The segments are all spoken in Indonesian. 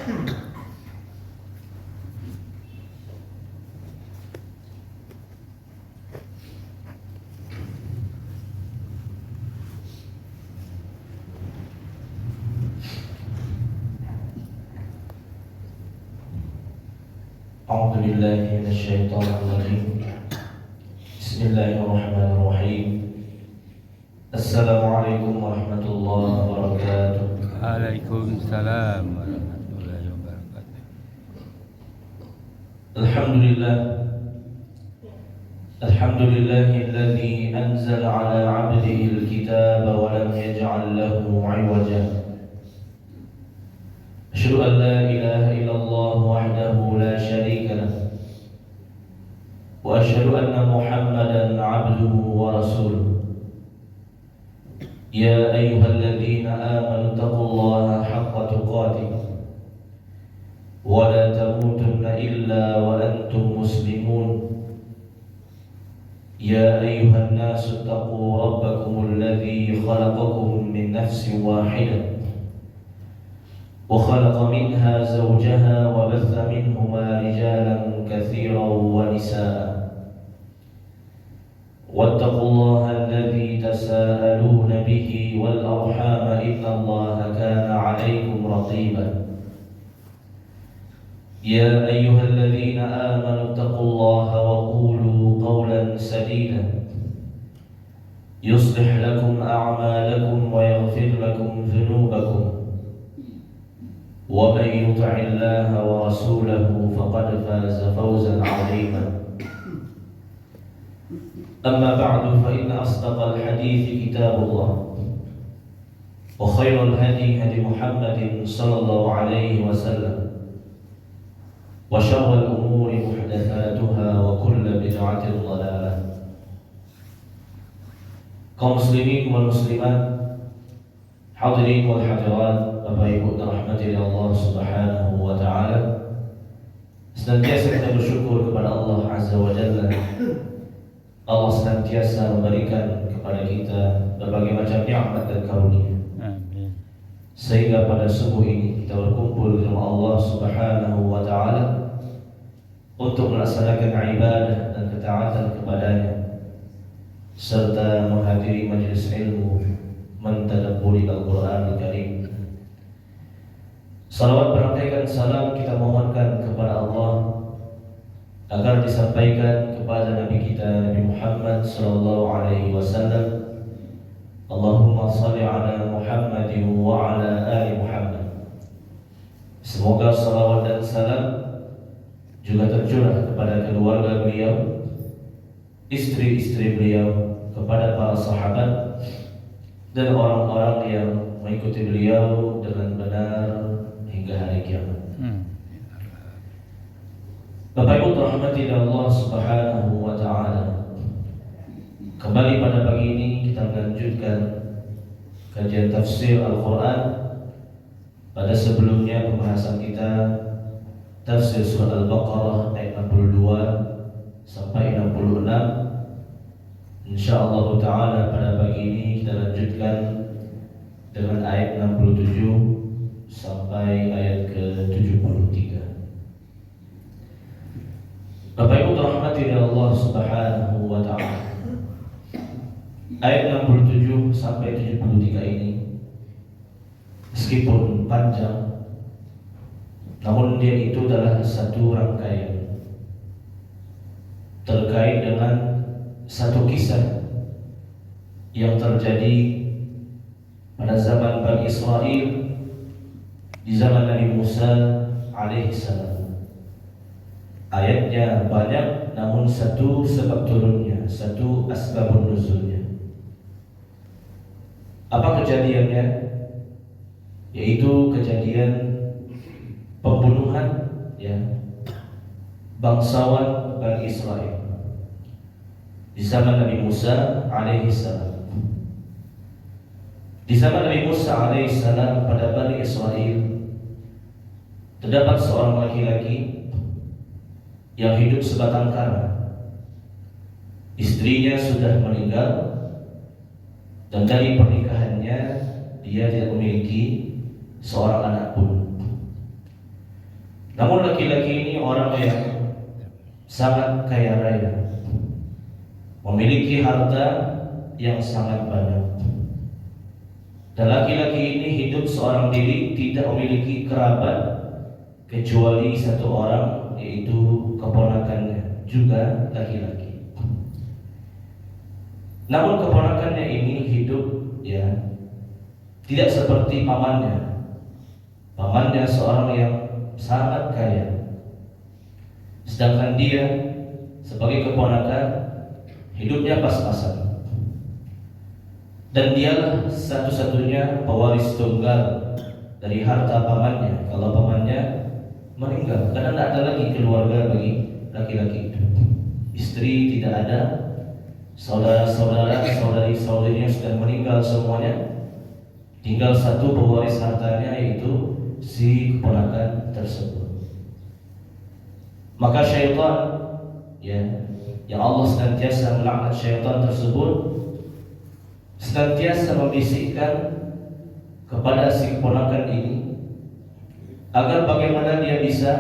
أعوذ بالله من الشيطان الرجيم. بسم الله الرحمن الرحيم. السلام عليكم ورحمة الله وبركاته. عليكم السلام ورحمة الله وبركاته. الحمد لله الذي أنزل على عبده الكتاب ولم يجعل له عوجا. أشهد أن لا إله إلا الله وحده لا شريك له، وأشهد أن محمدا عبده ورسوله. يا أيها الذين آمنوا اتقوا الله حق تقاته ولا تموتن إلا وأنتم مسلمون. يا أيها الناس اتقوا ربكم الذي خلقكم من نفس واحدة وخلق منها زوجها وبث منهما رجالا كثيرا ونساء. واتقوا الله الذي تساءلون به والأرحام إن الله كان عليكم رقيبا. يا أيها الذين آمنوا اتقوا الله وقولوا قولا سديدا يصلح لكم أعمالكم ويغفر لكم ذنوبكم، ومن يطع الله ورسوله فقد فاز فوزا عظيما. أما بعد، فإن أصدق الحديث كتاب الله، وخير الهدي هدي محمد صلى الله عليه وسلم، وشر الأمور محدثاتها وكل بدعة ضلالة. Kaum muslimin wal muslimat, hadirin wal hadirat, Bapak Ibu dirahmati Allah Subhanahu wa taala. Senantiasa kita bersyukur kepada Allah Azza wa Jalla. Allah senantiasa memberikan kepada kita berbagai macam nikmat dan karunia. Amin. Sehingga pada subuh ini kita berkumpul di rumah Allah Subhanahu wa taala untuk melaksanakan ibadah dan ketaatan kepadanya, serta menghadiri majelis ilmu, mentadabburi Al-Qur'an Al-Karim. Salawat berangkaikan salam kita mohonkan kepada Allah agar disampaikan kepada Nabi kita Nabi Muhammad sallallahu alaihi wasallam. Allahumma shalli ala Muhammadin wa ala ali Muhammad. Semoga salawat dan salam juga tercurah kepada keluarga beliau, istri-istri beliau, kepada para sahabat dan orang-orang yang mengikuti beliau dengan benar hingga hari kiamat. Bapak Ibu rahmati Allah Subhanahu wa taala. Kembali pada pagi ini kita melanjutkan kajian tafsir Al-Qur'an. Pada sebelumnya pembahasan kita tafsir surah Al-Baqarah ayat 62 sampai 66. Insyaallah taala pada pagi ini kita lanjutkan dengan ayat 67 sampai ayat ke-73. Bapak Ibu rahmati Allah Subhanahu wa taala. Ayat 67 sampai 73 ini meskipun panjang, namun dia itu adalah satu rangkaian terkait dengan satu kisah yang terjadi pada zaman Bani Israel di zaman Nabi Musa alaihissalam. Ayatnya banyak, namun satu sebab turunnya, satu asbabun nuzulnya. Apa kejadiannya? Yaitu kejadian pembunuhan bangsawan Bani Israel di zaman Nabi Musa alaihissalam. Di zaman Nabi Musa alaihissalam pada Bani Israel terdapat seorang laki-laki yang hidup sebatang kara. Istrinya sudah meninggal dan dari pernikahannya dia tidak memiliki seorang anak pun. Namun laki-laki ini orang yang sangat kaya raya, memiliki harta yang sangat banyak. Dan laki-laki ini hidup seorang diri, tidak memiliki kerabat kecuali satu orang, yaitu keponakannya, juga laki-laki. Namun keponakannya ini hidup tidak seperti pamannya. Pamannya seorang yang sangat kaya, sedangkan dia sebagai keponakan hidupnya pas-pasan. Dan dialah satu-satunya pewaris tunggal dari harta pamannya kalau pamannya meninggal, karena tidak ada lagi keluarga bagi laki-laki itu. Istri tidak ada, saudara-saudara, saudari-saudarinya sudah meninggal semuanya. Tinggal satu pewaris hartanya, yaitu si keponakan tersebut. Maka syaitan, yang Allah senantiasa melaknat syaitan tersebut, senantiasa membisikkan kepada si keponakan ini agar bagaimana dia bisa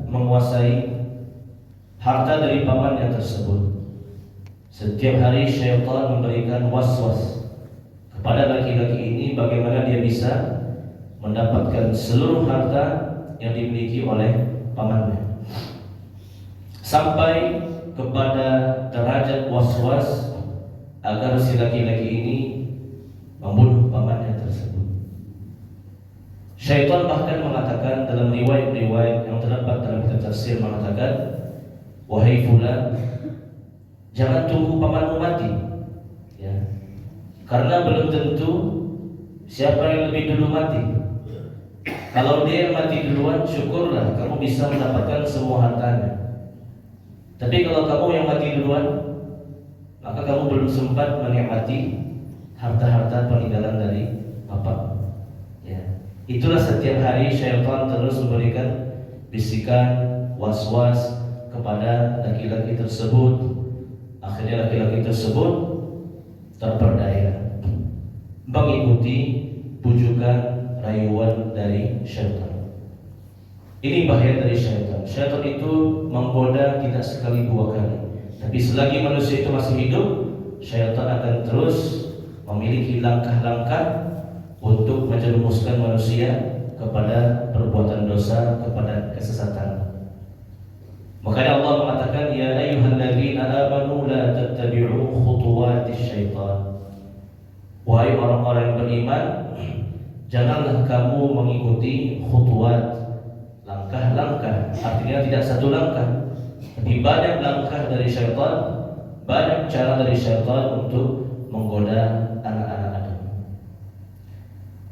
menguasai harta dari pamannya tersebut. Setiap hari syaitan memberikan was-was kepada laki-laki ini bagaimana dia bisa mendapatkan seluruh harta yang dimiliki oleh pamannya, sampai kepada derajat was-was agar si laki-laki ini membunuh pamannya tersebut. Syaitan bahkan mengatakan dalam riwayat-riwayat yang terdapat dalam kitab tafsir, mengatakan, wahai fulan, jangan tunggu pamanmu mati, karena belum tentu siapa yang lebih dulu mati. Kalau dia yang mati duluan, syukurlah, kamu bisa mendapatkan semua hartanya. Tapi kalau kamu yang mati duluan, maka kamu belum sempat menikmati harta-harta peninggalan dari bapak. Itulah setiap hari syaitan terus memberikan bisikan, was-was kepada laki-laki tersebut. Akhirnya laki-laki tersebut terperdaya mengikuti bujukan, rayuan dari syaitan. Ini bahaya dari syaitan. Syaitan itu menggoda tidak sekali dua kali, tapi selagi manusia itu masih hidup, syaitan akan terus memiliki langkah-langkah untuk menjerumuskan manusia kepada perbuatan dosa, kepada kesesatan. Makanya Allah mengatakan, ya ayyuhalladzina amanu la tattabi'u khutuwatis syaitan. Wahai orang-orang yang beriman, janganlah kamu mengikuti khutuwat, langkah-langkah. Artinya tidak satu langkah, tapi banyak langkah dari syaitan, banyak cara dari syaitan untuk menggoda anak-anak Adam.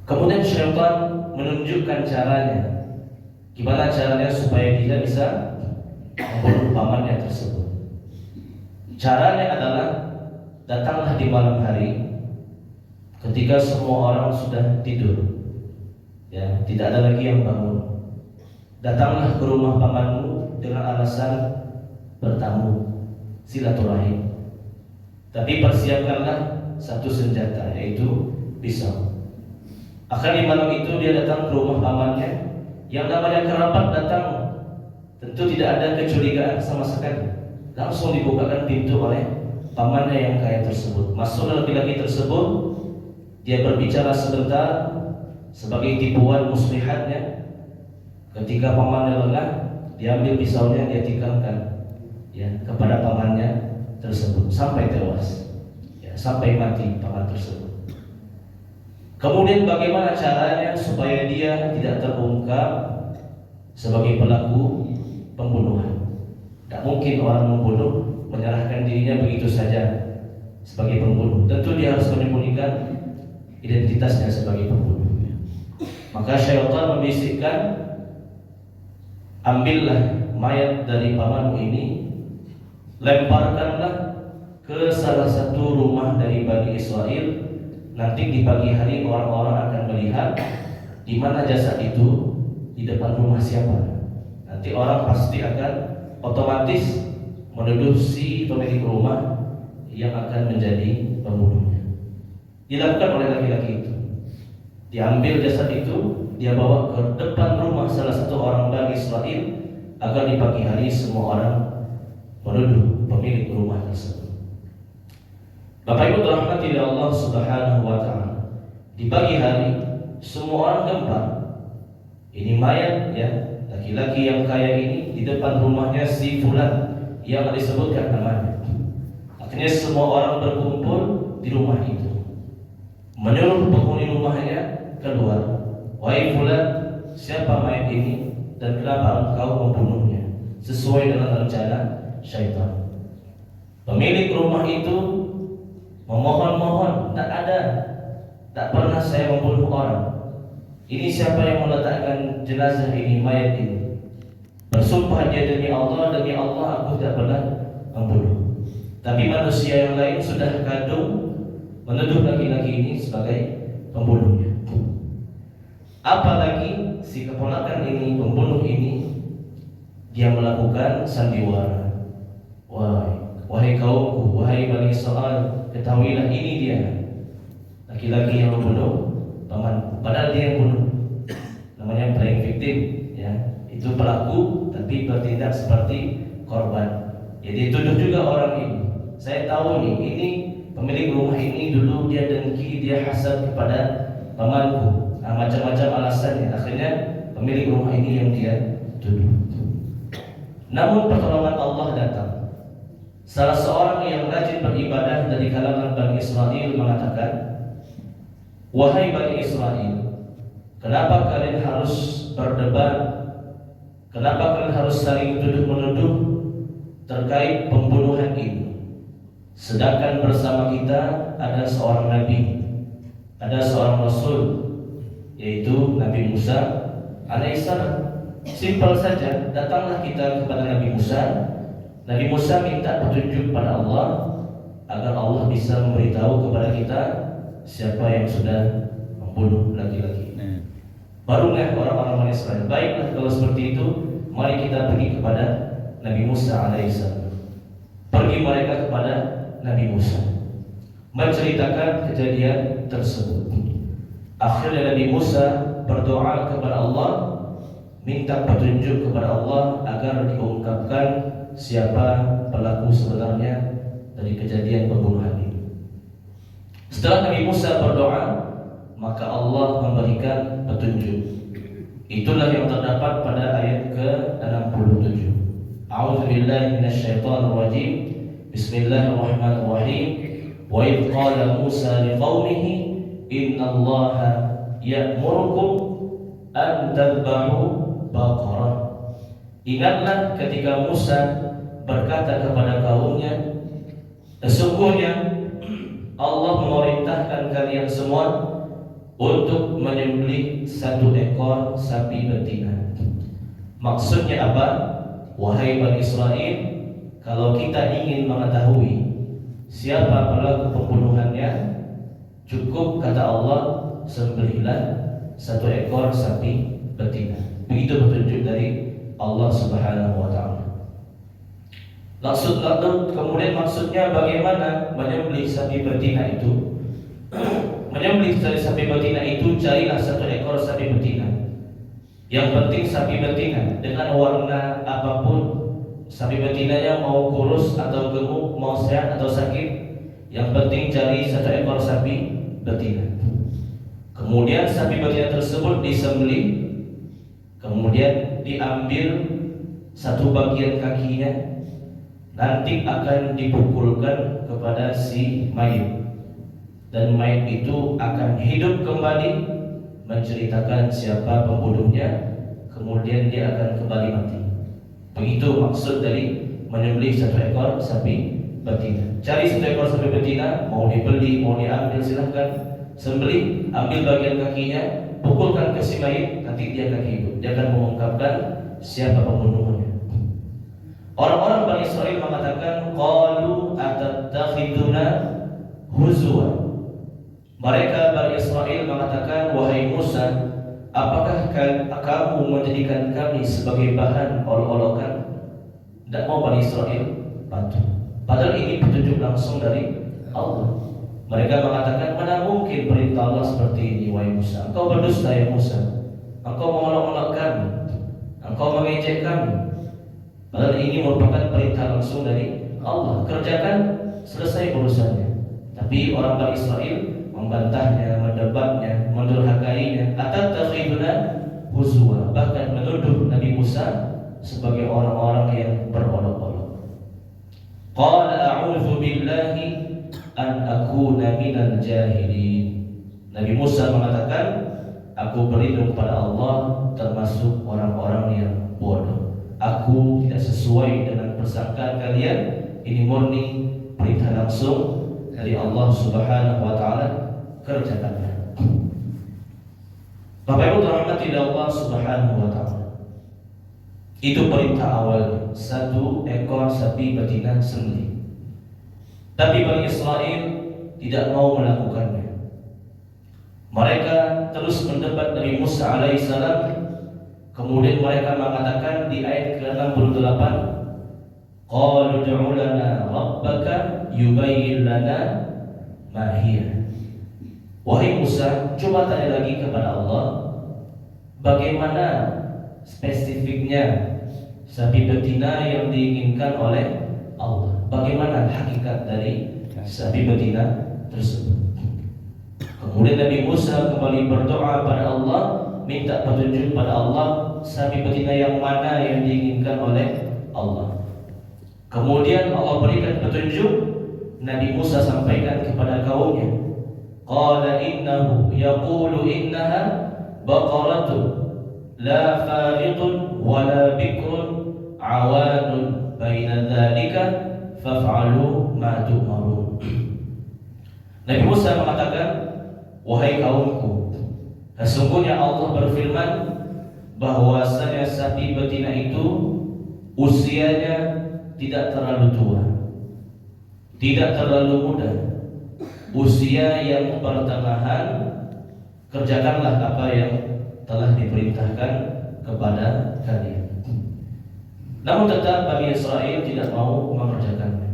Kemudian syaitan menunjukkan caranya, gimana caranya supaya dia bisa membunuh pamannya tersebut. Caranya adalah, datanglah di malam hari ketika semua orang sudah tidur, tidak ada lagi yang bangun. Datanglah ke rumah pamanmu dengan alasan bertamu, silaturahim. Tapi persiapkanlah satu senjata, yaitu pisau. Akhirnya di malam itu dia datang ke rumah pamannya. Yang namanya kerabat datang, tentu tidak ada kecurigaan sama sekali. Langsung dibukakan pintu oleh pamannya yang kaya tersebut. Masuk laki-laki tersebut, dia berbicara sebentar sebagai tipuan muslihatnya. Ketika pamannya lengah, dia ambil pisaunya, dia tikamkan kepada pamannya tersebut sampai tewas, sampai mati paman tersebut. Kemudian bagaimana caranya supaya dia tidak terbongkar sebagai pelaku pembunuhan? Tidak mungkin orang membunuh menyerahkan dirinya begitu saja sebagai pembunuh. Tentu dia harus menyembunyikan identitasnya sebagai pembunuh. Maka syaitan membisikkan, ambillah mayat dari pamanmu ini, lemparkanlah ke salah satu rumah dari Bani Israel. Nanti di pagi hari orang-orang akan melihat di mana jasad itu, di depan rumah siapa. Nanti orang pasti akan otomatis menuduh si pemilik rumah yang akan menjadi pembunuhnya. Dilakukan oleh laki-laki itu. Diambil jasad itu, dia bawa ke depan rumah salah satu orang Bani Israel agar di pagi hari semua orang menuduh pemilik rumah tersebut. Bapak Ibu dirahmati oleh Allah Subhanahu wa taala. Di pagi hari semua orang gempar. Ini mayat ya, laki-laki yang kaya ini di depan rumahnya si fulan yang disebutkan namanya. Akhirnya semua orang berkumpul di rumah itu, menyuruh penghuni rumahnya keluar. Wahai fulan, siapa mayat ini dan kenapa engkau membunuhnya sesuai dengan rencana syaitan? Pemilik rumah itu memohon-mohon, tak pernah saya membunuh orang. Ini siapa yang meletakkan jenazah ini, mayat ini? Bersumpah dia demi Allah aku tidak pernah membunuh. Tapi manusia yang lain sudah kadung menuduh laki-laki ini sebagai pembunuhnya. Apalagi si keponakan ini, pembunuh ini, dia melakukan sandiwara. Wahai kaumku, wahai Bani Israel, ketahuilah ini dia laki-laki yang membunuh pamanku. Padahal dia yang bunuh. Namanya playing victim ya. Itu pelaku tapi bertindak seperti korban. Jadi tuduh juga orang ini. Saya tahu nih, ini pemilik rumah ini dulu dia dengki, dia hasad kepada pamanku. Macam-macam alasannya. Akhirnya pemilik rumah ini yang dia tuduh. Namun pertolongan Allah datang. Salah seorang yang rajin beribadah dari kalangan Bani Israel mengatakan, wahai Bani Israel, kenapa kalian harus berdebat? Kenapa kalian harus saling tuduh-menuduh terkait pembunuhan ini? Sedangkan bersama kita ada seorang nabi, ada seorang rasul, yaitu Nabi Musa alaihissalam. Simpel saja, datanglah kita kepada Nabi Musa. Nabi Musa minta petunjuk pada Allah agar Allah bisa memberitahu kepada kita siapa yang sudah membunuh laki-laki. Barulah orang-orang Bani Israel, baiklah kalau seperti itu, mari kita pergi kepada Nabi Musa alaihissalam. Pergi mereka kepada Nabi Musa, menceritakan kejadian tersebut. Akhirnya Nabi Musa berdoa kepada Allah, minta petunjuk kepada Allah agar diungkapkan siapa pelaku sebenarnya dari kejadian pembunuhan ini. Setelah Nabi Musa berdoa, maka Allah memberikan petunjuk. Itulah yang terdapat pada ayat ke-67. A'udzu billahi minasyaitonir rajim. Bismillahirrahmanirrahim. Wa idh qala Musa liqaumihi innallaha ya'murukum an tadhbahu baqarah. Ingatlah ketika Musa berkata kepada kaumnya, sesungguhnya Allah memerintahkan kalian semua untuk menyembelih satu ekor sapi betina. Maksudnya apa? Wahai Bani Israel, kalau kita ingin mengetahui siapa pelaku pembunuhannya, cukup kata Allah, sembelihlah satu ekor sapi betina. Begitu petunjuk dari Allah Subhanahu wa taala. Kemudian maksudnya bagaimana menyembelih sapi betina itu? Menyembelih dari sapi betina itu, carilah satu ekor sapi betina. Yang penting sapi betina dengan warna apapun, sapi betinanya mau kurus atau gemuk, mau sehat atau sakit, yang penting cari satu ekor sapi betina. Kemudian sapi betina tersebut disembelih. Kemudian diambil satu bagian kakinya, nanti akan dipukulkan kepada si mayit, dan mayit itu akan hidup kembali menceritakan siapa pembunuhnya, kemudian dia akan kembali mati. Begitu maksud dari menyembelih satu ekor sapi betina. Cari satu ekor sapi betina, mau dibeli, mau diambil, silahkan sembelih, ambil bagian kakinya, pukulkan ke si mayit, nanti dia akan hidup. Dia akan mengungkapkan siapa pembunuhnya. Orang-orang Bani Israel mengatakan, qalu atattakhiduna huzwa. Mereka Bani Israel mengatakan, wahai Musa, apakah kamu menjadikan kami sebagai bahan olok-olokan? Tidak mau Bani Israel patuh. Padahal ini petunjuk langsung dari Allah. Mereka mengatakan, mana mungkin perintah Allah seperti ini, wahai Musa. Engkau berdusta ya Musa, engkau mengolok-olok kami. mengejek kami. Padahal ini merupakan perintah langsung dari Allah. Kerjakan, selesai urusannya. Tapi orang Bani Israel membantahnya, mendebatnya, mendurhakainya. Atattakhiduna huzwa, bahkan menuduh Nabi Musa sebagai orang-orang yang berolok-olok. Qala a'udzu billahi an akuna minal jahilin. Nabi Musa mengatakan, aku berlindung pada Allah termasuk orang-orang yang bodoh. Aku tidak sesuai dengan persangkaan kalian. Ini murni perintah langsung dari Allah Subhanahu wa taala. Kerjakanlah. Bapak Ibu dirahmati Allah Subhanahu wa taala. Itu perintah awal, 1 ekor sapi betina sembelih. Tapi Bani Israel tidak mau melakukannya. Mereka terus mendebat Nabi Musa alaihissalam. Kemudian mereka mengatakan di ayat ke-68, qalu ud'u lana rabbaka yubayyin lana ma hiya. Wahai Musa, coba tanya lagi kepada Allah, bagaimana spesifiknya sapi betina yang diinginkan oleh Allah? Bagaimana hakikat dari sapi betina tersebut? Kemudian Nabi Musa kembali berdoa pada Allah, minta petunjuk pada Allah, sapi betina yang mana yang diinginkan oleh Allah. Kemudian Allah berikan petunjuk. Nabi Musa sampaikan kepada kaumnya, qala innahu yaqulu innaha baqaratun la fariqun wa la bikrun awanun baina dzalika faf'alu ma tu'marun. Nabi Musa mengatakan, wahai kaumku, sesungguhnya Allah berfirman bahwasanya sapi betina itu usianya tidak terlalu tua, tidak terlalu muda, usia yang pertengahan. Kerjakanlah apa yang telah diperintahkan kepada kalian. Namun tetap Bani Israel tidak mau mengerjakannya.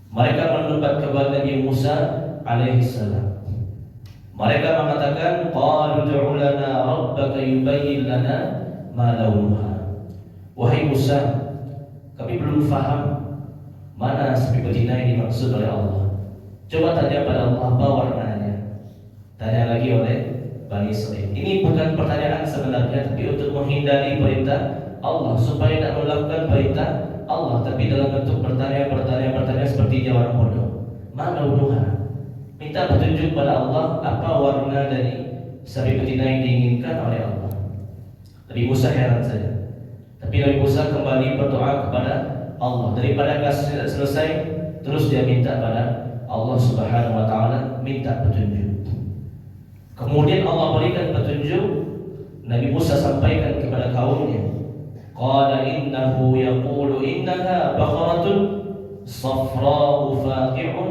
Mereka mendebat kepada Nabi Musa alaihissalam. Mereka mengatakan, qalu ud'u lana rabbaka yubayyin lana ma launuha. Wahai Musa, kami belum faham mana sapi betina yang dimaksud oleh Allah. Coba tanya pada Allah apa warnanya. Tanya lagi oleh Bani Israel. Ini bukan pertanyaan sebenarnya, tapi untuk menghindari perintah Allah, supaya tidak melakukan perintah Allah, tapi dalam bentuk pertanyaan seperti orang bodoh. Ma launuha. Minta petunjuk pada Allah apa warna dari sapi betina yang diinginkan oleh Allah. Nabi Musa heran saja. Tapi Nabi Musa kembali berdoa kepada Allah. Daripada kasus tidak selesai, terus dia minta pada Allah Subhanahu wa taala, minta petunjuk. Kemudian Allah berikan petunjuk. Nabi Musa sampaikan kepada kaumnya, qala innahu yaqulu innaha baqaratun safra'u faqi'un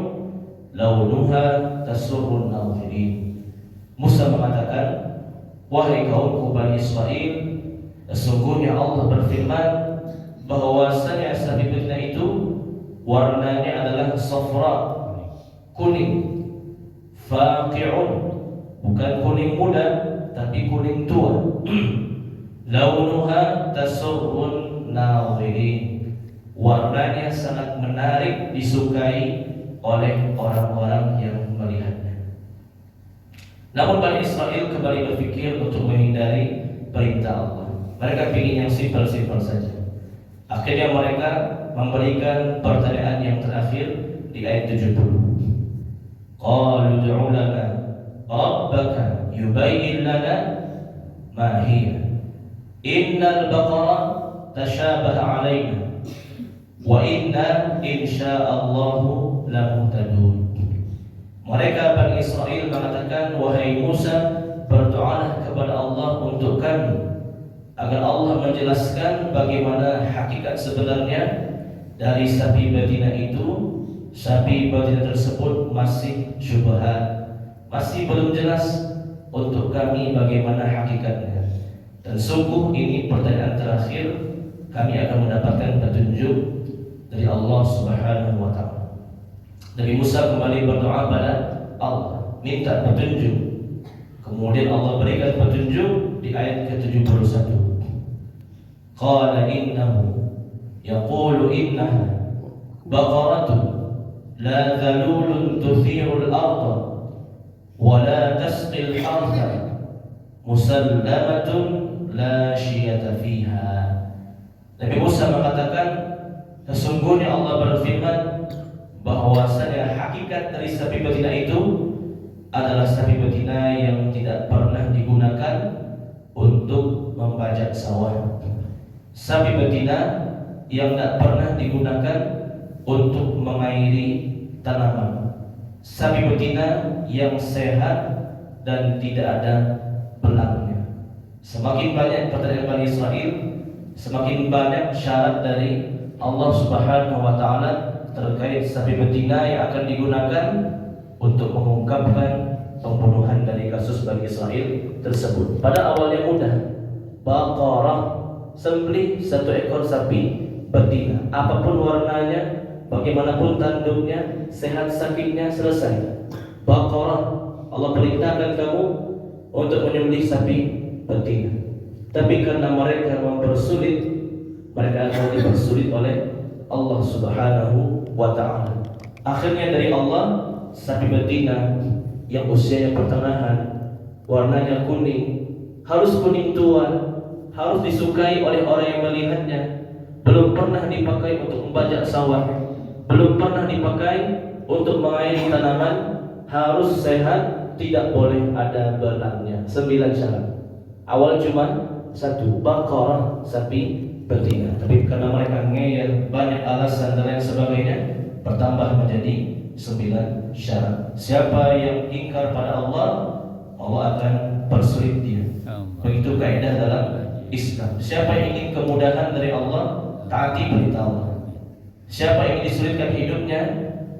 launuha tasurrun nazirin. Musa mengatakan, wahai kaumku Bani Israel, sesungguhnya Allah berfirman bahwasanya sapi betina itu warnanya adalah safra, kuning, faqi'un, bukan kuning muda tapi kuning tua. Launuha tasurrun nazirin, warnanya sangat menarik, disukai oleh orang-orang yang melihatnya. Namun Bani Israel kembali berpikir untuk menghindari perintah Allah. Mereka ingin yang simpel-simpel saja. Akhirnya mereka memberikan pertanyaan yang terakhir di ayat 70. Qalu ud'u lana rabbaka yubayyin lana ma hiya. Innal baqara tashabaha 'alaina wa inna insya'allahu lamuhtadun. Mereka Bani Israel mengatakan, wahai Musa, berdoalah kepada Allah untuk kami agar Allah menjelaskan bagaimana hakikat sebenarnya dari sapi betina itu. Sapi betina tersebut masih syubhat, masih belum jelas untuk kami bagaimana hakikatnya. Dan sungguh ini pertanyaan terakhir, kami akan mendapatkan petunjuk dari Allah Subhanahu wa taala. Nabi Musa kembali berdoa pada Allah, minta petunjuk. Kemudian Allah berikan petunjuk di ayat ke-71. qala innahu yaqulu innaha baqaratun la dhalulun tuthiru al-ardha wa la tasqi al-hartha musallamatun la syiyata fiha. Nabi Musa mengatakan, sesungguhnya Allah berfirman bahwasanya hakikat dari sapi betina itu adalah sapi betina yang tidak pernah digunakan untuk membajak sawah, sapi betina yang tidak pernah digunakan untuk mengairi tanaman, sapi betina yang sehat dan tidak ada belangnya. Semakin banyak pertanyaan Bani Israel, semakin banyak syarat dari Allah Subhanahu wa Ta'ala terkait sapi betina yang akan digunakan untuk mengungkapkan pembunuhan dari kasus Bani Israel tersebut. Pada awalnya mudah, baqarah, sembelih satu ekor sapi betina, apapun warnanya, bagaimanapun tanduknya, sehat sakitnya, selesai. Baqarah, Allah perintahkan kamu untuk menyembelih sapi betina. Tapi karena mereka mempersulit, mereka akan dipersulit oleh Allah Subhanahu wa Ta'ala. Akhirnya dari Allah, sapi betina yang usianya pertengahan, warnanya kuning, harus kuning tua, harus disukai oleh orang yang melihatnya, belum pernah dipakai untuk membajak sawah, belum pernah dipakai untuk mengairi tanaman, harus sehat, tidak boleh ada belangnya. 9 syarat. Awal cuma 1, baqarah, sapi betina. Tapi karena mereka ngeyel, banyak alasan dan lain sebagainya, bertambah menjadi 9 syarat. Siapa yang ingkar pada Allah, Allah akan persulit dia. Begitu kaidah dalam Islam. Siapa yang ingin kemudahan dari Allah, taati perintah Allah. Siapa yang ingin disulitkan hidupnya,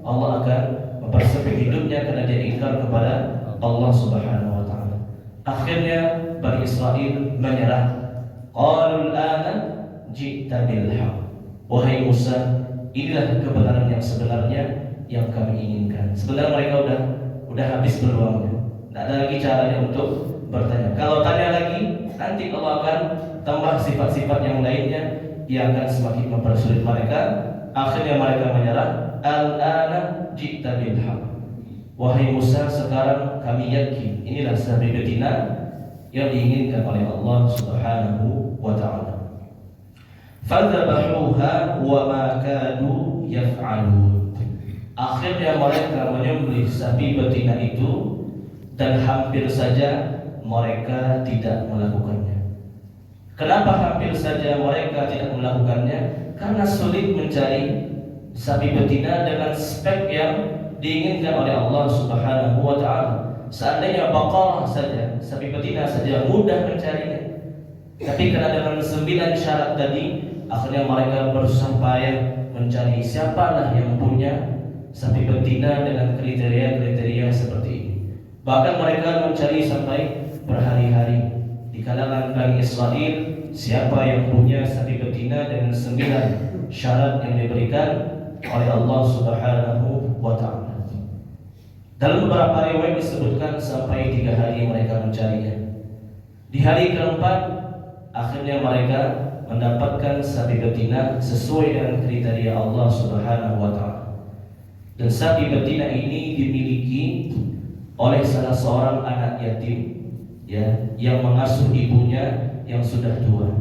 Allah akan mempersempit hidupnya karena dia ingkar kepada Allah Subhanahu wa Ta'ala. Akhirnya Bani Israel menyerah. Qalul ana ji'ta bil haqq. Wahai Musa, inilah kebenaran yang sebenarnya yang kami inginkan. Sebenarnya mereka udah habis peluangnya. Tidak ada lagi caranya untuk bertanya. Kalau tanya lagi, nanti Allah akan tambah sifat-sifat yang lainnya yang akan semakin mempersulit mereka. Akhirnya mereka menyerah. Al-ana ji'ta bil haqq. Wahai Musa, sekarang kami yakin inilah sapi betina yang diinginkan oleh Allah Subhanahu wa Ta'ala. Fadzabahuha wa ma kadu yaf'alun. Akhirnya mereka menyembelih sapi betina itu dan hampir saja mereka tidak melakukannya. Kenapa hampir saja mereka tidak melakukannya? Karena sulit mencari sapi betina dengan spek yang diinginkan oleh Allah Subhanahu wa Ta'ala. Seandainya baqarah saja, sapi betina saja, mudah mencarinya. Tapi karena dengan 9 syarat tadi, akhirnya mereka berusaha payah mencari siapalah yang punya sapi betina dengan kriteria-kriteria seperti ini. Bahkan mereka mencari sampai berhari-hari di kalangan Bani Israel, siapa yang punya sapi betina dengan 9 syarat yang diberikan oleh Allah Subhanahu wa Ta'ala. Dalam beberapa riwayat disebutkan sampai 3 hari mereka mencarinya. Di hari keempat, akhirnya mereka mendapatkan sapi betina sesuai dengan kriteria Allah Subhanahu wa Ta'ala. Dan sapi betina ini dimiliki oleh salah seorang anak yatim, ya, yang mengasuh ibunya yang sudah tua.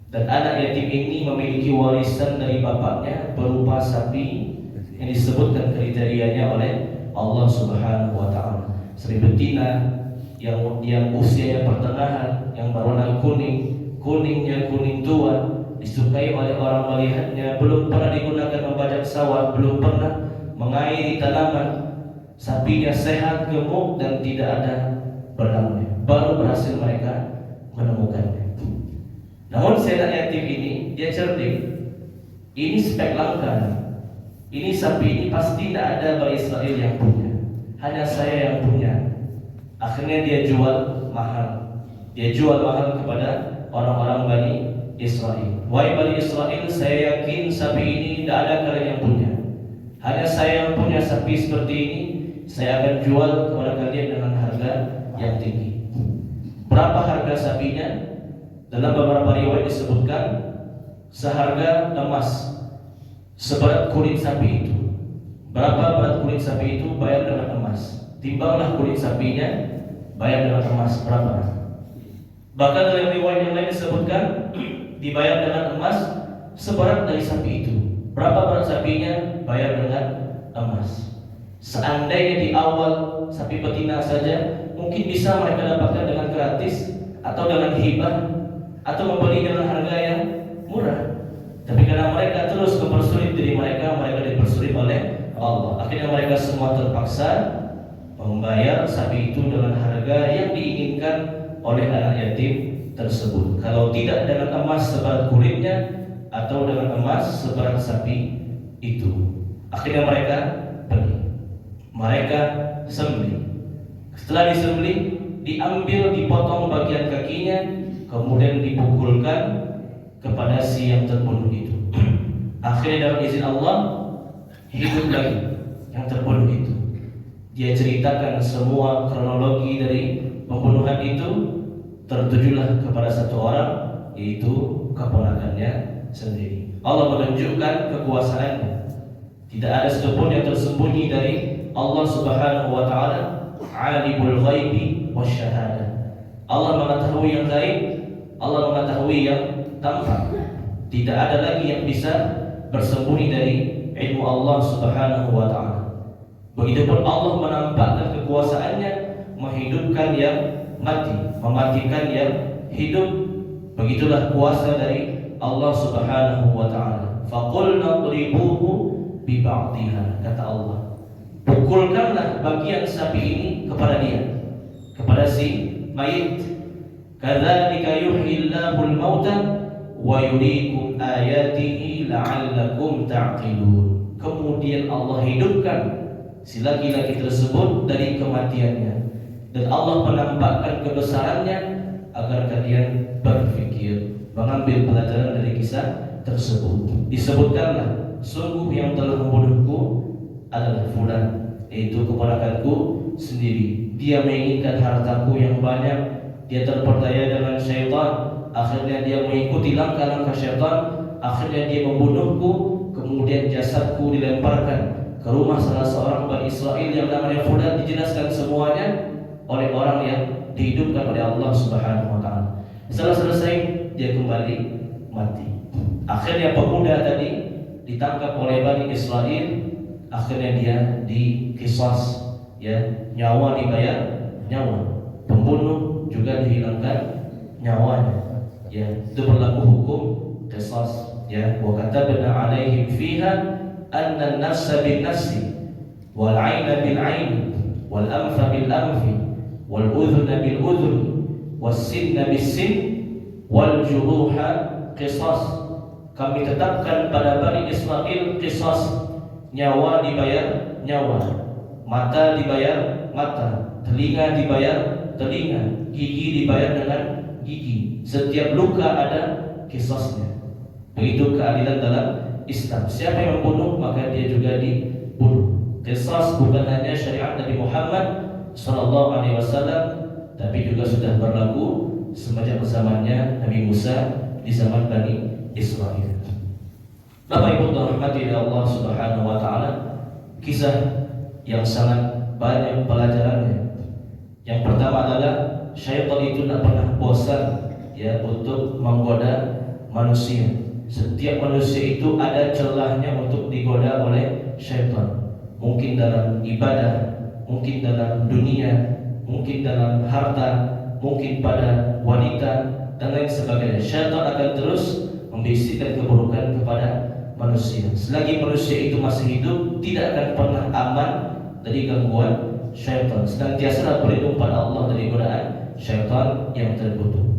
Dan anak yatim ini memiliki warisan dari bapaknya berupa sapi yang disebutkan kriterianya oleh Allah Subhanahu wa Ta'ala. Sapi betina yang usianya pertengahan, yang berwarna kuning, kuningnya kuning tua, disukai oleh orang melihatnya, belum pernah digunakan membajak sawah, belum pernah mengairi tanaman, sapinya sehat, gemuk dan tidak ada belangnya. Baru berhasil mereka menemukannya. Namun si anak yatim ini dia cerdik. Ini spek langka. Ini sapi ini pasti tidak ada Bani Israel yang punya, hanya saya yang punya. Akhirnya dia jual mahal. Dia jual mahal kepada orang-orang Bani Israel. Wahai Bani Israel, saya yakin sapi ini tidak ada kalian yang punya. Hanya saya yang punya sapi seperti ini. Saya akan jual kepada kalian dengan harga yang tinggi. Berapa harga sapinya? Dalam beberapa riwayat disebutkan seharga emas seberat kulit sapi itu. Berapa berat kulit sapi itu, bayar dengan emas. Timbanglah kulit sapinya, bayar dengan emas berapa. Bahkan dalam riwayat yang lain disebutkan dibayar dengan emas seberat dari sapi itu. Berapa berat sapinya, bayar dengan emas. Seandainya di awal sapi betina saja mungkin bisa mereka dapatkan dengan gratis atau dengan hibah atau membeli dengan harga yang murah. Tapi karena mereka terus mempersulit diri mereka, mereka dipersulit oleh Allah. Akhirnya mereka semua terpaksa membayar sapi itu dengan harga yang diinginkan oleh anak yatim tersebut. Kalau tidak dengan emas seberat kulitnya atau dengan emas seberat sapi itu. Akhirnya mereka pergi. Mereka sembelih. Setelah disembelih, diambil, dipotong bagian kakinya, kemudian dipukulkan kepada si yang terbunuh itu. Akhirnya dalam izin Allah hidup lagi yang terbunuh itu. Dia ceritakan semua kronologi dari pembunuhan itu, tertujulah kepada satu orang, yaitu keponakannya sendiri. Allah menunjukkan kekuasaannya. Tidak ada satupun yang tersembunyi dari Allah Subhanahu wa taala, Alimul Ghaibi wasyahadah. Allah mengetahui yang gaib, Allah mengetahui yang tampak. Tidak ada lagi yang bisa bersembunyi dari ilmu Allah Subhanahu wa taala. Begitupun Allah menampakkan kekuasaannya, menghidupkan yang mati, mematikan yang hidup. Begitulah kuasa dari Allah Subhanahu wa taala. Faqulna dribuhu bi ba'dihha, kata Allah. Pukulkanlah bagian sapi ini kepada dia, kepada si mayit. Kadzalika yuhyillahu al-mauta wa yuriikum ayatihi la'allakum ta'qilun. Kemudian Allah hidupkan si laki-laki tersebut dari kematiannya, dan Allah menampakkan kebesarannya agar kalian berpikir, mengambil pelajaran dari kisah tersebut. Disebutkanlah, sungguh yang telah membunuhku adalah fulan, yaitu keponakanku sendiri. Dia menginginkan hartaku yang banyak, dia terperdaya dengan syaitan, akhirnya dia mengikuti langkah-langkah syaitan, akhirnya dia membunuhku, kemudian jasadku dilemparkan ke rumah salah seorang Bani Israel yang namanya fulan. Dijelaskan semuanya oleh orang yang dihidupkan oleh Allah Subhanahu wa taala. Setelah selesai, dia kembali mati. Akhirnya pemuda tadi ditangkap oleh Bani Israel, akhirnya dia dikisas, ya, nyawa dibayar nyawa, pembunuh juga dihilangkan nyawanya, ya. Itu berlaku hukum qisas, ya. Wa katabna 'alaihim fiha anna an-nafsa bin-nafsi wal 'ayna bil-'ayn wal anfa bil-anfi wal udhuna bil-udhun was sinna bis-sin wal juruha qisas. Kami tetapkan pada Bani Israel qisas, nyawa dibayar nyawa, mata dibayar mata, telinga dibayar telinga, gigi dibayar dengan gigi. Setiap luka ada qisasnya. Begitu keadilan dalam Islam. Siapa yang membunuh maka dia juga dibunuh. Qisas bukan hanya syariat Nabi Muhammad sallallahu alaihi wasallam, tapi juga sudah berlaku semenjak zamannya Nabi Musa di zaman Bani Israel. Bapak Ibu dirahmati oleh Allah Subhanahu wa taala, kisah yang sangat banyak pelajarannya. Yang pertama adalah syaitan itu tidak pernah bosan, ya, untuk menggoda manusia. Setiap manusia itu ada celahnya untuk digoda oleh syaitan. Mungkin dalam ibadah, mungkin dalam dunia, mungkin dalam harta, mungkin pada wanita dan lain sebagainya. Syaitan akan terus membisikkan keburukan kepada manusia. Selagi manusia itu masih hidup, tidak akan pernah aman dari gangguan syaitan. Senantiasa berlindung pada Allah dari godaan syaitan yang terkutuk.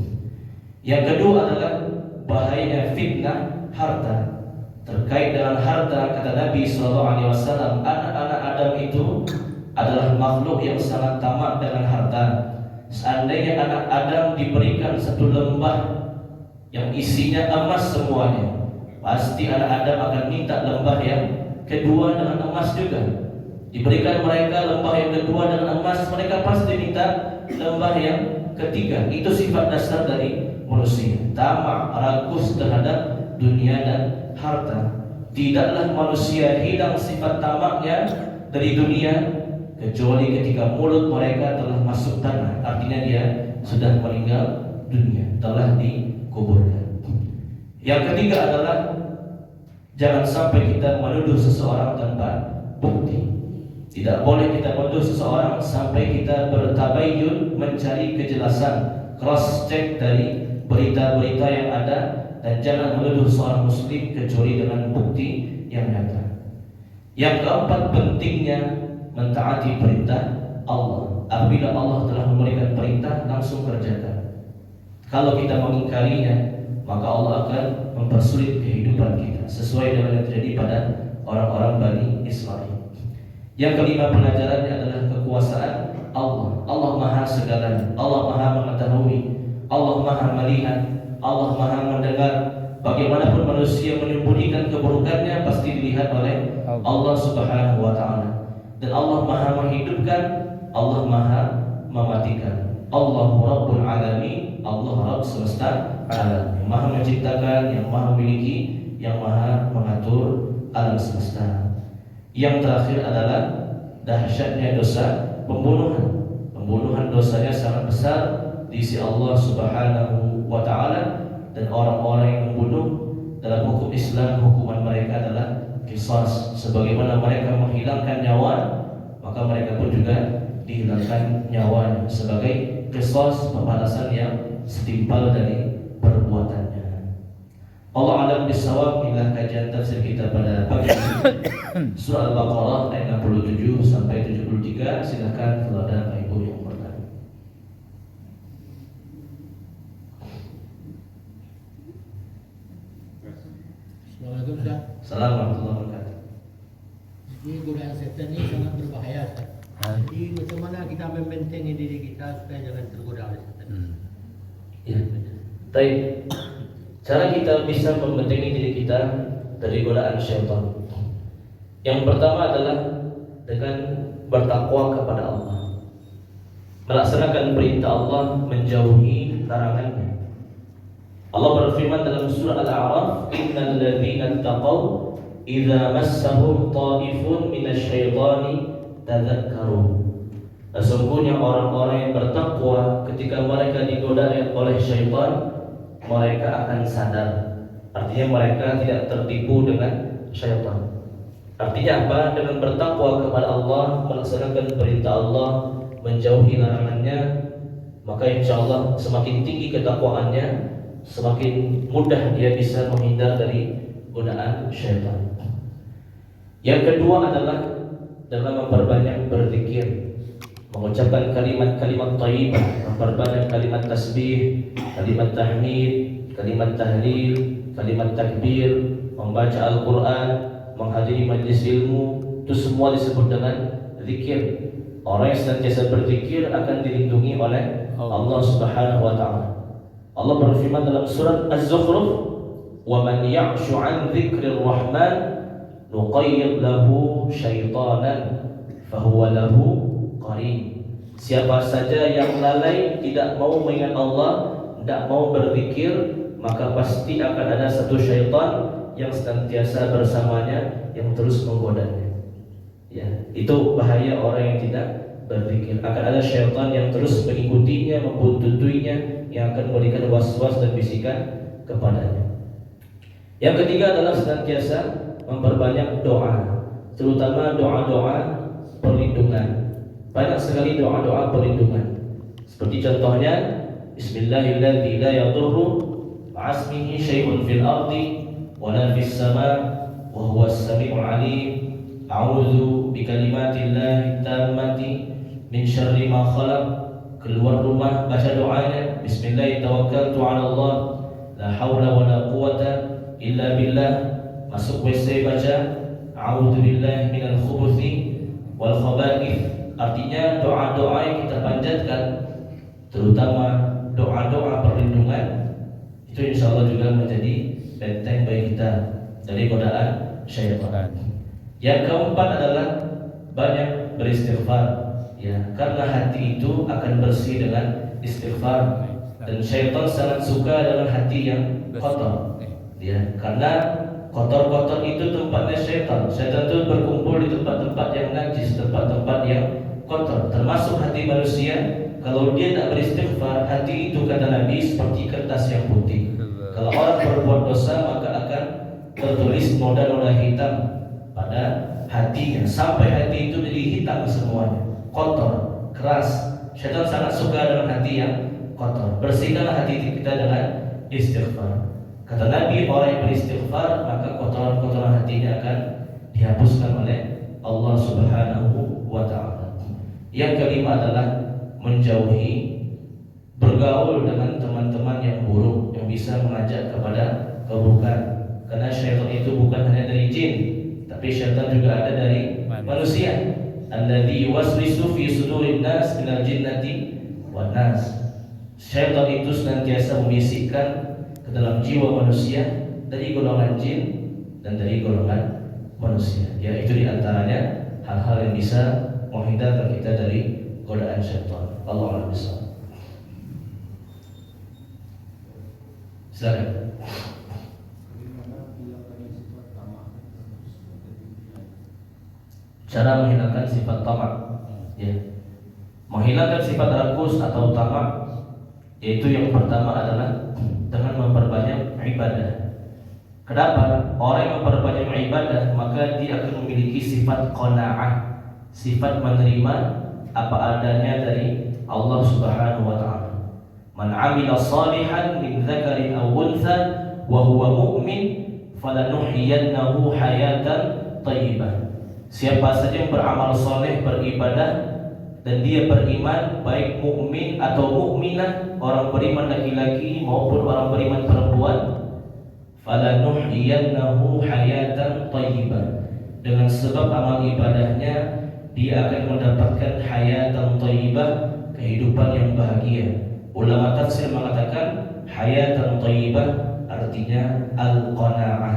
Yang kedua adalah bahayanya fitnah harta. Terkait dengan harta, kata Nabi SAW, anak-anak Adam itu adalah makhluk yang sangat tamak dengan harta. Seandainya anak Adam diberikan satu lembah yang isinya emas semuanya, pasti anak Adam akan minta lembah yang kedua dengan emas juga. Diberikan mereka lembah yang kedua dengan emas, mereka pasti minta lembah yang ketiga. Itu sifat dasar dari manusia. rakus terhadap dunia dan harta. Tidaklah manusia hilang sifat tamaknya dari dunia kecuali ketika mulut mereka telah masuk tanah. Artinya dia sudah meninggal dunia, telah dikuburkan. Yang ketiga adalah jangan sampai kita menuduh seseorang tanpa bukti. Tidak boleh kita menuduh seseorang sampai kita bertabayyun, mencari kejelasan, cross check dari berita-berita yang ada, dan jangan menuduh seorang muslim kecuali dengan bukti yang nyata. Yang keempat, pentingnya mentaati perintah Allah. Apabila Allah telah memberikan perintah, langsung kerjakan. Kalau kita mengingkarinya, maka Allah akan mempersulit kehidupan kita, sesuai dengan yang terjadi pada orang-orang Bani Israel. Yang kelima, pelajarannya adalah kekuasaan Allah. Allah Maha segalanya, Allah Maha mengetahui, Allah Maha melihat, Allah Maha mendengar. Bagaimanapun manusia menyembunyikan keburukannya, pasti dilihat oleh Allah Subhanahu wa Ta'ala. Dan Allah Maha menghidupkan, Allah Maha mematikan. Allahu Rabbul Alamin, Allah Rabb semesta alam, yang Maha menciptakan, yang Maha memiliki, yang Maha mengatur alam semesta. Yang terakhir adalah dahsyatnya dosa pembunuhan. Pembunuhan dosanya sangat besar di sisi Allah Subhanahu wa Ta'ala, dan orang-orang yang membunuh dalam hukum Islam, hukuman mereka adalah qisas. Sebagaimana mereka menghilangkan nyawa, maka mereka pun juga dihilangkan nyawanya sebagai qisas, pembalasan yang setimpal dari perbuatannya. Allah alam bisawab. Inilah kajian tafsir kita pada pagi ini. Surah Al-Baqarah ayat 67 sampai 73. Silakan kalau ada Bapak Ibu yang bertanya. Assalamualaikum Ustaz. Assalamualaikum warahmatullahi wabarakatuh. Jadi godaan setan ini sangat berbahaya Ustaz. Jadi macam mana kita memaintain diri kita supaya jangan tergoda oleh setan? Ya. Baik. Cara kita bisa membentengi diri kita dari godaan syaitan. Yang pertama adalah dengan bertakwa kepada Allah, melaksanakan perintah Allah, menjauhi larangannya. Allah berfirman dalam surah Al-A'raf, "Innal ladzina taqaw idza massahum ta'ifun minasyaitani tadzakkaru." Sesungguhnya orang-orang yang bertakwa ketika mereka digoda oleh syaitan, mereka akan sadar. Artinya mereka tidak tertipu dengan syaitan. Artinya apa? Dengan bertakwa kepada Allah, melaksanakan perintah Allah, menjauhi larangannya, maka insya Allah semakin tinggi ketakwaannya, semakin mudah dia bisa menghindar dari godaan syaitan. Yang kedua adalah dalam memperbanyak berzikir, mengucapkan kalimat-kalimat thayyibah, memperbanyak kalimat tasbih, kalimat tahmid, kalimat tahlil, kalimat takbir, membaca Al-Quran, menghadiri majlis ilmu. Itu semua disebut dengan zikir. Orang yang senantiasa berzikir akan dilindungi oleh Allah Subhanahu wa Ta'ala. Allah berfirman dalam surat Az-Zukhruf, "Wa man ya'shu 'an dzikrir rahman nuqayyid lahu syaitanan fahuwa lahu qarin." Siapa saja yang lalai, tidak mau mengingat Allah, tidak mau berzikir, maka pasti akan ada satu syaitan yang senantiasa bersamanya, yang terus menggodanya. Ya, itu bahaya orang yang tidak berzikir. Akan ada syaitan yang terus mengikutinya, membuntutuinya, yang akan memberikan was-was dan bisikan kepadanya. Yang ketiga adalah senantiasa memperbanyak doa, terutama doa-doa perlindungan. Banyak sekali doa-doa perlindungan. Seperti contohnya, Bismillahirrahmanirrahim, la yadurru ma'asmihi syai'un fil ardi wala fis sama' wa huwas sami'ul 'alim. A'udzu bikalimatillahi tammati min syarri ma khalaq. Keluar rumah baca doanya, Bismillah tawakkaltu 'ala Allah, la haula wala quwata illa billah. Masuk WC baca A'udzu billahi minal khubuthi wal khaba'ith. Artinya doa-doa yang kita panjatkan, terutama doa-doa perlindungan, itu insya Allah juga menjadi benteng bagi kita dari godaan syaitan. Yang keempat adalah banyak beristighfar, ya, karena hati itu akan bersih dengan istighfar. Dan syaitan sangat suka dengan hati yang kotor. Ya, karena kotor-kotor itu tempatnya syaitan. Syaitan itu berkumpul di tempat-tempat yang najis, tempat-tempat yang kotor. Termasuk hati manusia. Kalau dia tak beristighfar, hati itu kata Nabi seperti kertas yang putih. Kalau orang berbuat dosa maka akan tertulis noda-noda hitam pada hatinya, sampai hati itu jadi hitam semuanya, kotor, keras. Syaitan sangat suka dengan hati yang kotor. Bersihkanlah hati kita dengan istighfar. Kata Nabi, orang yang beristighfar maka kotoran-kotoran hatinya akan dihapuskan oleh Allah Subhanahu wa ta'ala. Yang kelima adalah menjauhi bergaul dengan teman-teman yang buruk yang bisa mengajak kepada keburukan. Karena syaitan itu bukan hanya dari jin, tapi syaitan juga ada dari manusia. Alladzi yuwaswisu fi sudurin nas minal jinnati wan nas. Syaitan itu senantiasa membisikkan ke dalam jiwa manusia dari golongan jin dan dari golongan manusia. Ya, itu diantaranya hal-hal yang bisa menghindarkan kita dari godaan syaitan. Allah Akbar. Silakan. Cara menghilangkan sifat tamak, ya. Menghilangkan sifat rakus atau tamak, yaitu yang pertama adalah dengan memperbanyak ibadah. Kenapa? Orang yang memperbanyak ibadah maka dia akan memiliki sifat qanaah, sifat menerima apa adanya dari Allah Subhanahu wa ta'ala. Man 'amila shalihan min dzakarin aw untha wa huwa mu'min falanuhyiyannahu hayatan thayyibah. Siapa saja yang beramal soleh, beribadah dan dia beriman, baik mukmin atau mukminah, orang beriman laki-laki maupun orang beriman perempuan, falanuhyiyannahu hayatan thayyibah. Dengan sebab amal ibadahnya dia akan mendapatkan hayatan thayyibah, kehidupan yang bahagia. Ulama tafsir mengatakan hayatan thayyibah artinya al-qanaah.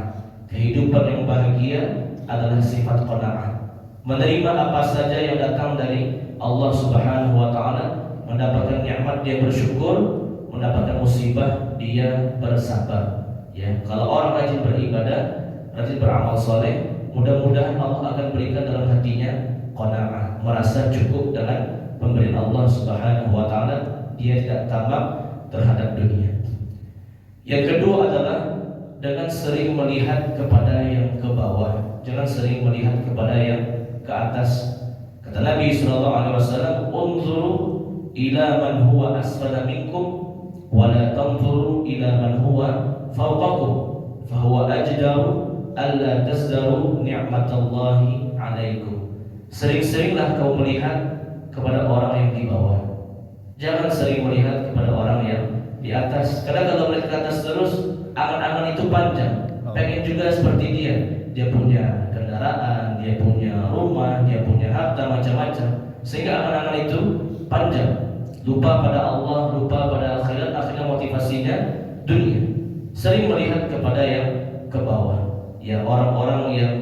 Kehidupan yang bahagia adalah sifat qanaah. Menerima apa saja yang datang dari Allah Subhanahu wa ta'ala. Mendapatkan nikmat dia bersyukur, mendapatkan musibah dia bersabar. Ya, kalau orang rajin beribadah, rajin beramal soleh, mudah-mudahan Allah akan berikan dalam hatinya qanaah, merasa cukup dengan pemberian Allah Subhanahu wa ta'ala. Dia tidak tamak terhadap dunia. Yang kedua adalah dengan sering melihat kepada yang ke bawah, jangan sering melihat kepada yang ke atas. Kata Nabi SAW, "Unzuru ila man huwa asfala minkum wa la tanzuru ila man huwa fawqakum fa huwa ajdaru alla tasdaru ni'matallahi 'alaikum." Sering-seringlah kau melihat kepada orang yang di bawah. Jangan sering melihat kepada orang yang di atas. Karena kalau melihat ke atas terus, angan-angan itu panjang. Pengen juga seperti dia. Dia punya kendaraan, dia punya rumah, dia punya harta macam-macam. Sehingga angan-angan itu panjang. Lupa pada Allah, lupa pada akhirat, akhirnya motivasinya dunia. Sering melihat kepada yang ke bawah. Ya, orang-orang yang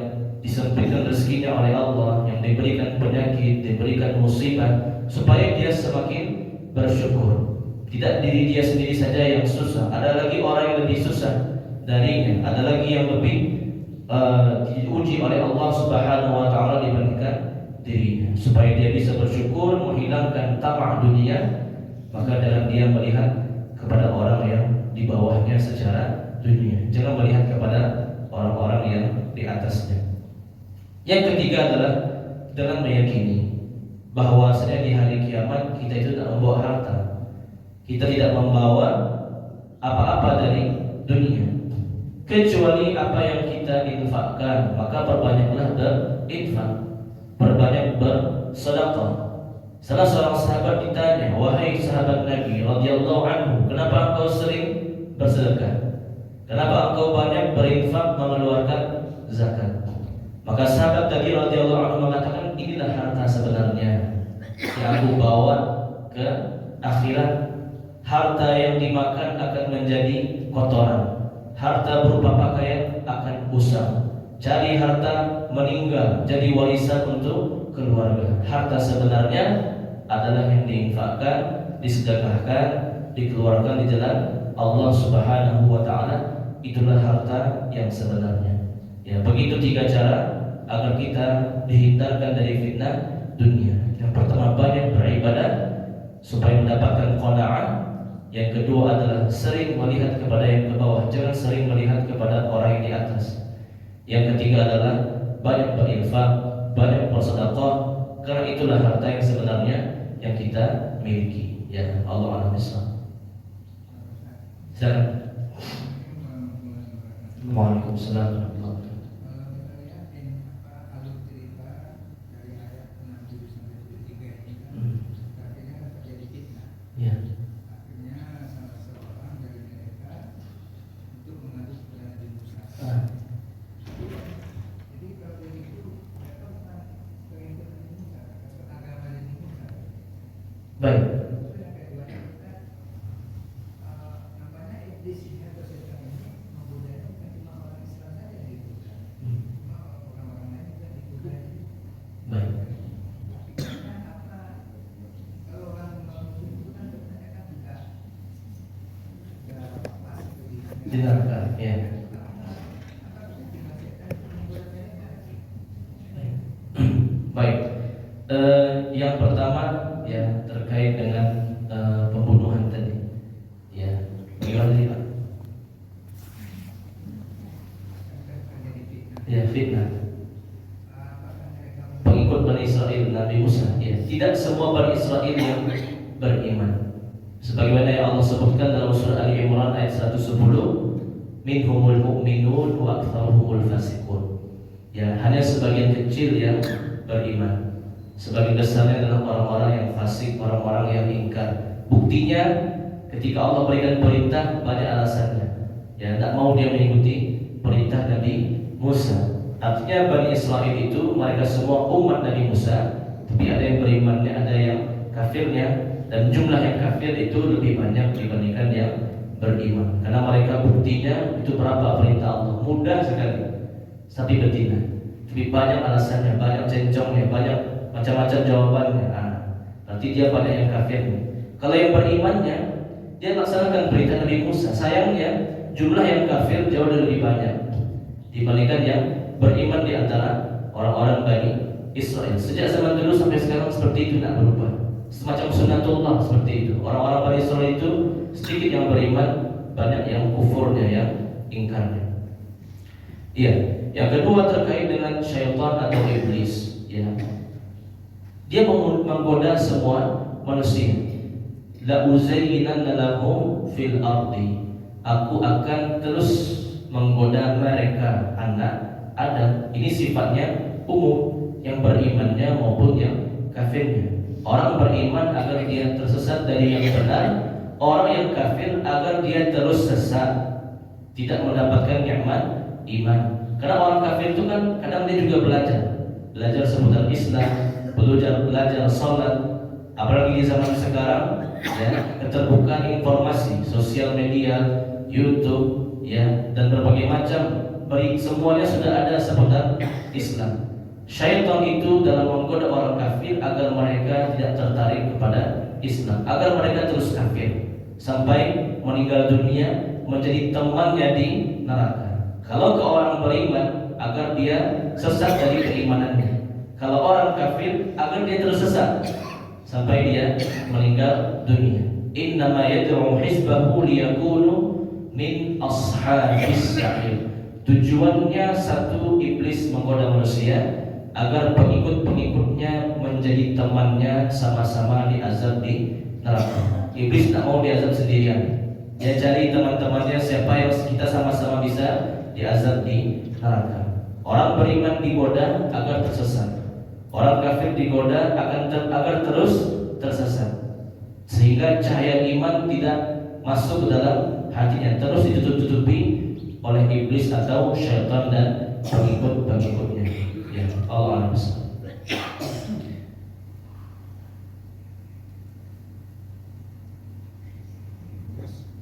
disempitkan rezekinya oleh Allah, yang diberikan penyakit, diberikan musibah, supaya dia semakin bersyukur. Tidak diri dia sendiri saja yang susah, ada lagi orang yang lebih susah darinya, ada lagi yang lebih diuji oleh Allah Subhanahu wa ta'ala dibandingkan dirinya. Supaya dia bisa bersyukur, menghilangkan tamak dunia, maka dengan dia melihat kepada orang yang di bawahnya secara dunia, jangan melihat kepada orang-orang yang di atasnya. Yang ketiga adalah dengan meyakini bahwasanya di hari kiamat kita itu tidak membawa harta, kita tidak membawa apa-apa dari dunia kecuali apa yang kita infakkan. Maka perbanyaklah berinfak, perbanyak bersedekah. Salah seorang sahabat ditanya, "Wahai sahabat Nabi radhiyallahu anhu, kenapa engkau sering bersedekah? Kenapa engkau banyak berinfak, mengeluarkan zakat?" Maka sahabat tadi radhiyallahu anhu mengatakan, "Inilah harta sebenarnya yang aku bawa ke akhirat. Harta yang dimakan akan menjadi kotoran, harta berupa pakaian akan usang. Cari harta meninggal jadi warisan untuk keluarga. Harta sebenarnya adalah yang diinfakkan, disedekahkan dikeluarkan di jalan Allah Subhanahu wa taala, itulah harta yang sebenarnya. Ya, begitu 3 cara agar kita dihindarkan dari fitnah dunia. Yang pertama, banyak beribadah supaya mendapatkan qanaah. Yang kedua adalah sering melihat kepada yang ke bawah, jangan sering melihat kepada orang yang di atas. Yang ketiga adalah banyak berinfak, banyak bersedekah, karena itulah harta yang sebenarnya yang kita miliki. Ya, Allah a'lam bishawab. Silakan. Waalaikumsalam. Ya. Baik. Baik. Dengarkan, ya. Baik. Yang pertama ya terkait dengan pembunuhan tadi. Ya, bagaimana tadi Pak? Ya, fitnah. Pengikut Bani Israel Nabi Musa. Ya, tidak semua Bani Israel yang beriman. Sebagaimana yang Allah sebutkan dalam surah Ali Imran ayat 110, minhumul mu'minun wa aktsaruhumul fasiqun. Ya, hanya sebagian kecil yang beriman. Sebagian besarnya adalah orang-orang yang fasik, orang-orang yang ingkar. Buktinya ketika Allah berikan perintah banyak alasannya. Ya, tidak mau dia mengikuti perintah Nabi Musa. Artinya Bani Israel itu mereka semua umat Nabi Musa, tapi ada yang berimannya, ada yang kafirnya. Dan jumlah yang kafir itu lebih banyak dibandingkan yang beriman. Karena mereka buktinya itu berapa perintah Allah, mudah sekali. Sapi betina, tapi banyak alasannya, banyak cencongnya, banyak macam-macam jawabannya. Berarti dia banyak yang kafir. Kalau yang berimannya, dia laksanakan perintah Nabi Musa. Sayangnya jumlah yang kafir jauh lebih banyak dibandingkan yang beriman di antara orang-orang Bani Israel. Sejak zaman dulu sampai sekarang seperti itu, tidak berubah. Semacam sunnatullah seperti itu. Orang-orang Bani Israel itu sedikit yang beriman, banyak yang kufurnya, yang ingkarnya. Iya. Yang kedua terkait dengan syaitan atau iblis. Ya. Dia menggoda semua manusia. La uzayyinanna lahum fil ardi. Aku akan terus menggoda mereka, anak Adam. Ini sifatnya umum, yang berimannya maupun yang kafirnya. Orang beriman agar dia tersesat dari yang benar, orang yang kafir agar dia terus sesat, tidak mendapatkan nikmat iman. Karena orang kafir itu kan kadang dia juga belajar seputar Islam, belajar sholat. Apalagi di zaman sekarang, ya, keterbukaan informasi, sosial media, YouTube, ya, dan berbagai macam, semuanya sudah ada seputar Islam. Syaitan itu dalam menggoda orang kafir agar mereka tidak tertarik kepada Islam, agar mereka terus kafir sampai meninggal dunia menjadi temannya di neraka. Kalau ke orang beriman agar dia sesat dari keimanannya. Kalau orang kafir agar dia terus sesat sampai dia meninggal dunia. Innama yad'u hizbahu liyakunu min ashabis sa'ir. Tujuannya satu, iblis menggoda manusia agar pengikut-pengikutnya menjadi temannya, sama-sama diazab di neraka. Iblis tak mau diazab sendirian. Dia cari teman-temannya, siapa yang kita sama-sama bisa diazab di neraka. Orang beriman digoda agar tersesat. Orang kafir digoda agar terus tersesat. Sehingga cahaya iman tidak masuk ke dalam hatinya, terus ditutup-tutupi oleh iblis atau syaitan dan pengikut-pengikutnya. Ya, Allah a'lam.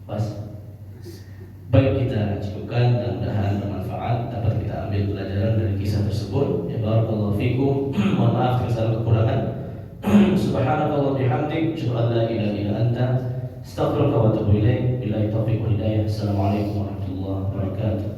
Pas. Baik, kita cukupkan, mudah-mudahan bermanfaat, dapat kita ambil pelajaran dari kisah tersebut. Ya, barakallahu fikum. Mohon maaf kesalahan kekurangan. Subhanakallah bihamdik, asyhadu an la ilaha illa anta, Astaghfirullah wa atubu ilaih. Billahi taufiq wa hidayah. Assalamualaikum warahmatullahi wabarakatuh.